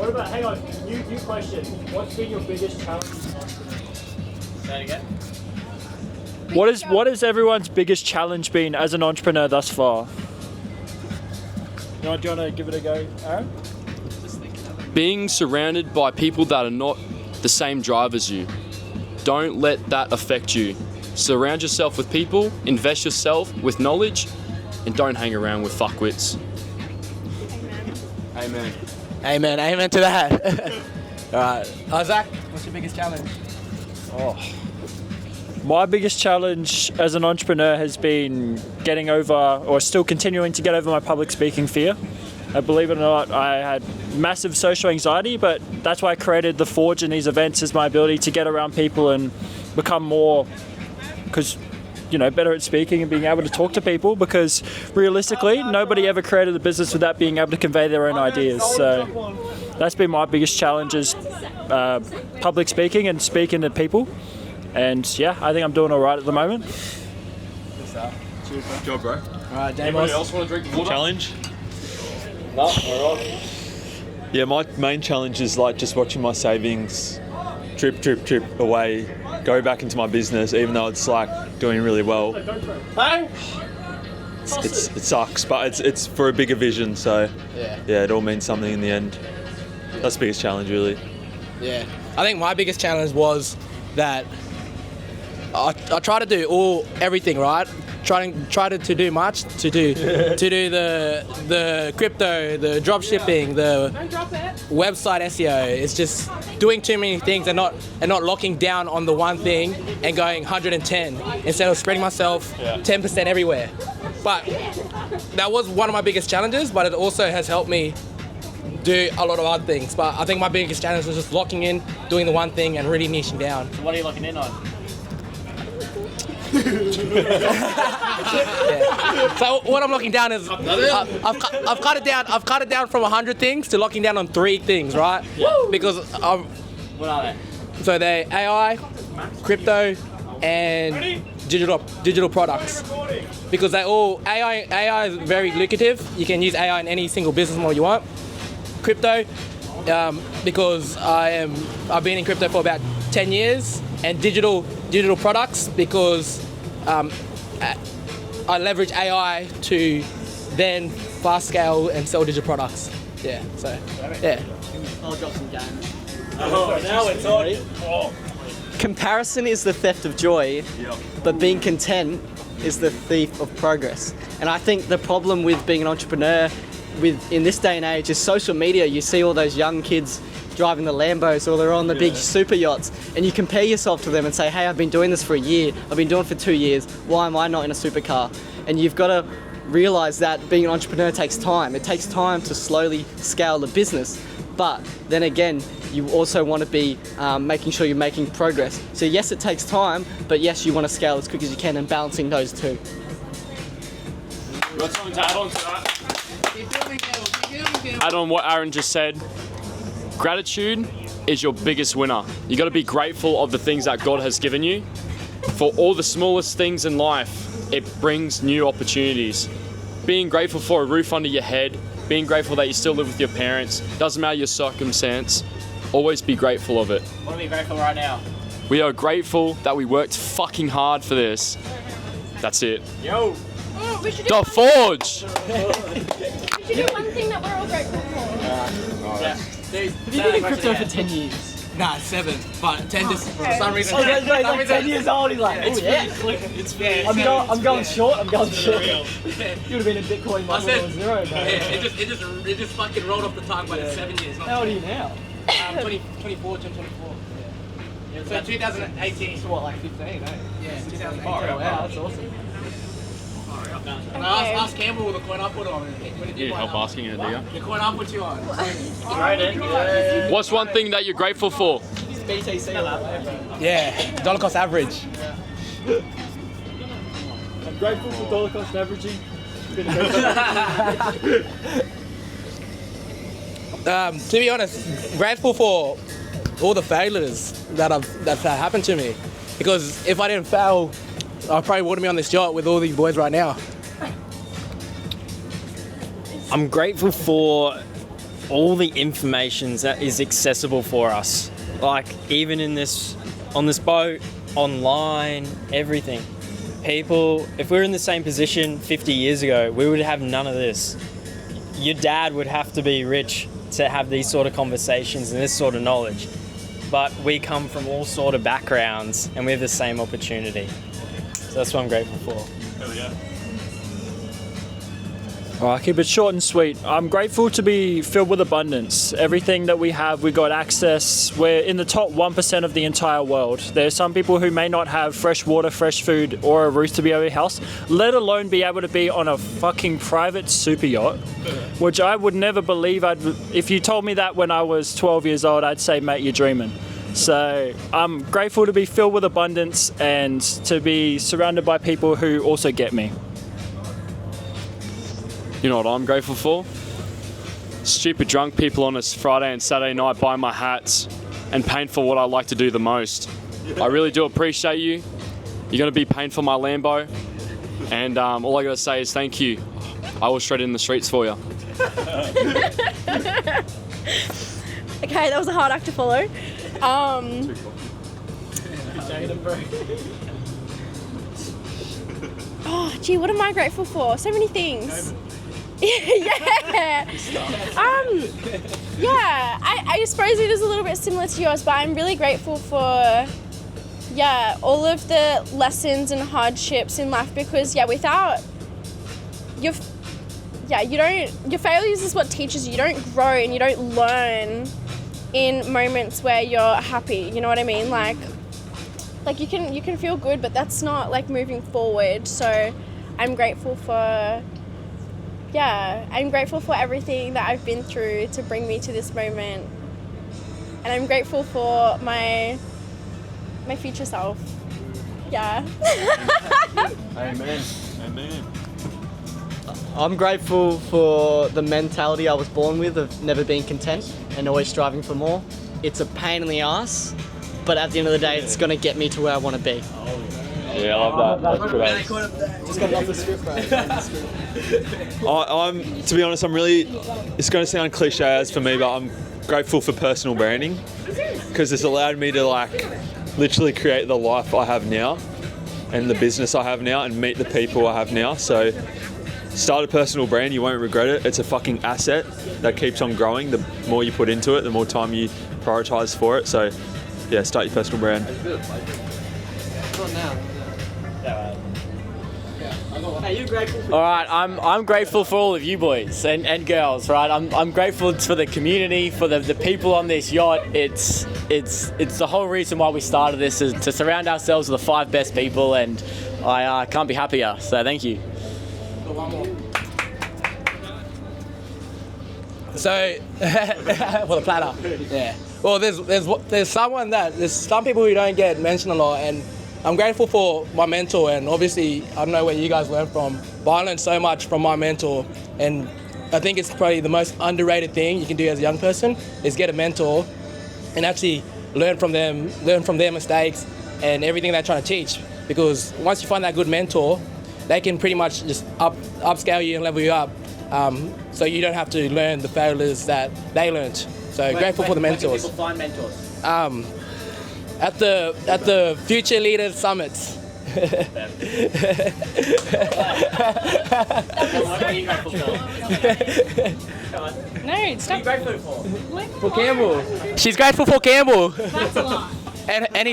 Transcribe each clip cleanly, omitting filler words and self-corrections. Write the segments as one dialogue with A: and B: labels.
A: What about, hang on, new question. What's been your biggest challenge as an entrepreneur?
B: Say it again.
A: What is everyone's biggest challenge been as an entrepreneur thus far? Do you want to give it a go, Aaron?
C: Being surrounded by people that are not the same drive as you. Don't let that affect you. Surround yourself with people, invest yourself with knowledge, and don't hang around with fuckwits.
B: Amen.
D: Amen. Amen to that. All right. Zach, what's your biggest challenge?
A: My biggest challenge as an entrepreneur has been getting over, or still continuing to get over, my public speaking fear. Believe it or not, I had massive social anxiety, but that's why I created the Forge and these events, is my ability to get around people and become more, better at speaking and being able to talk to people, because realistically, nobody ever created a business without being able to convey their own ideas. So that's been my biggest challenge, is public speaking and speaking to people. And yeah, I think I'm doing all right at the moment.
B: Good job, bro.
D: All right, James.
B: Anybody else want to drink water?
E: Challenge?
A: No, all right.
E: Yeah, my main challenge is like just watching my savings drip away, go back into my business, even though it's like doing really well. It sucks, but it's for a bigger vision. So yeah, it all means something in the end. That's the biggest challenge, really.
D: Yeah, I think my biggest challenge was that I try to do everything right. Try to do much to do the crypto, the drop shipping, the website SEO. It's just doing too many things and not locking down on the one thing and going 110 instead of spreading myself 10% everywhere. But that was one of my biggest challenges, but it also has helped me do a lot of other things. But I think my biggest challenge was just locking in, doing the one thing and really niching down.
B: So what are you locking in on?
D: So what I'm locking down is I've cut it down. I've cut it down from 100 things to locking down on 3 things, right? Because
B: What are they?
D: so they're AI, crypto, and digital products. Because they all AI is very lucrative. You can use AI in any single business model you want. Crypto, because I've been in crypto for about 10 years, and digital products because I leverage AI to then fast scale and sell digital products. Yeah, so yeah.
B: I'll drop some games.
A: Now it's on.
F: Comparison is the theft of joy, but being content is the thief of progress. And I think the problem with being an entrepreneur in this day and age is social media. You see all those young kids driving the Lambos, or they're on the big super yachts, and you compare yourself to them and say, hey, I've been doing this for a year, I've been doing it for 2 years, why am I not in a supercar? And you've got to realize that being an entrepreneur takes time. It takes time to slowly scale the business, but then again, you also want to be making sure you're making progress. So yes, it takes time, but yes, you want to scale as quick as you can, and balancing those two.
A: You got something to add on to that?
C: Add on what Aaron just said. Gratitude is your biggest winner. You got to be grateful of the things that God has given you. For all the smallest things in life, it brings new opportunities. Being grateful for a roof under your head, being grateful that you still live with your parents, doesn't matter your circumstance, always be grateful of it.
B: What are we grateful right now?
C: We are grateful that we worked fucking hard for this. That's it.
B: Yo!
G: Oh, we should do
C: The Forge!
G: we should do one thing that we're all grateful for.
B: Yeah.
F: Have you been in crypto for 10 years?
D: Nah, 7, but 10 just for some reason.
F: Oh, he's like 10 years old, he's like, oh yeah. I'm going short. You would have been in Bitcoin when it was 0, bro.
D: It just fucking rolled off the tongue, but it's 7 years.
F: How old are you now?
D: 24. Yeah, so 2018.
F: So what, like 15, eh?
D: Yeah, 2018.
F: Oh, wow, that's awesome.
D: And I asked Campbell with the coin I put on. When did you
C: help asking it, do you?
D: The coin I put you on.
C: What's one thing that you're grateful for?
F: BTC
D: Yeah, dollar cost average.
A: I'm grateful for dollar cost averaging.
D: To be honest, grateful for all the failures that happened to me, because if I didn't fail, I probably wouldn't be on this yacht with all these boys right now.
H: I'm grateful for all the information that is accessible for us. Like even on this boat, online, everything. People, if we were in the same position 50 years ago, we would have none of this. Your dad would have to be rich to have these sort of conversations and this sort of knowledge. But we come from all sort of backgrounds and we have the same opportunity. So that's what I'm grateful for.
E: Hell yeah.
A: I'll keep it short and sweet. I'm grateful to be filled with abundance. Everything that we have, we got access. We're in the top 1% of the entire world. There's some people who may not have fresh water, fresh food, or a roof to be over your house, let alone be able to be on a fucking private super yacht, which I would never believe. If you told me that when I was 12 years old, I'd say, mate, you're dreaming. So I'm grateful to be filled with abundance and to be surrounded by people who also get me.
C: You know what I'm grateful for? Stupid drunk people on a Friday and Saturday night buying my hats and paying for what I like to do the most. I really do appreciate you. You're going to be paying for my Lambo. And all I got to say is thank you. I will shred it in the streets for you.
G: Okay, that was a hard act to follow. Oh, gee, what am I grateful for? So many things. Yeah. Yeah. I suppose it is a little bit similar to yours, but I'm really grateful for, yeah, all of the lessons and hardships in life because, yeah, without your failures is what teaches you. You don't grow and you don't learn in moments where you're happy. You know what I mean? Like you can feel good, but that's not like moving forward. So I'm grateful for. Yeah, I'm grateful for everything that I've been through to bring me to this moment. And I'm grateful for my future self. Yeah.
E: Amen. Amen.
F: I'm grateful for the mentality I was born with of never being content and always striving for more. It's a pain in the ass, but at the end of the day, it's going to get me to where I want to be.
E: Yeah, I love that. That's good.
F: Just got off the script, bro.
E: I'm, to be honest, I'm really, it's going to sound cliche as for me, but I'm grateful for personal branding because it's allowed me to like literally create the life I have now and the business I have now and meet the people I have now. So start a personal brand, you won't regret it. It's a fucking asset that keeps on growing. The more you put into it, the more time you prioritize for it. So yeah, start your personal brand.
F: Hey, you grateful for
H: All right, I'm grateful for all of you boys and girls, right? I'm grateful for the community, for the people on this yacht. It's the whole reason why we started this is to surround ourselves with the 5 best people, and I can't be happier. So thank you.
D: So, for the platter, yeah. Well, there's some people who don't get mentioned a lot, and I'm grateful for my mentor, and obviously I don't know where you guys learn from, but I learned so much from my mentor, and I think it's probably the most underrated thing you can do as a young person is get a mentor and actually learn from their mistakes and everything they're trying to teach. Because once you find that good mentor, they can pretty much just upscale you and level you up, so you don't have to learn the failures that they learned. So grateful for the mentors.
B: Where can people find mentors?
D: At the Future Leaders Summits.
B: What are you grateful for? Come on.
G: No,
B: What are
G: stop.
B: you grateful for?
D: For Campbell. She's grateful for Campbell.
G: That's a lot.
D: And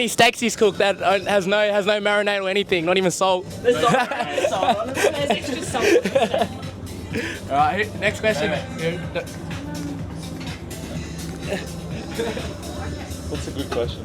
D: his steaks he's cooked that has no marinade or anything, not even salt.
B: There's salt on it.
G: There's extra salt.
D: All right, next question.
E: That's a good question.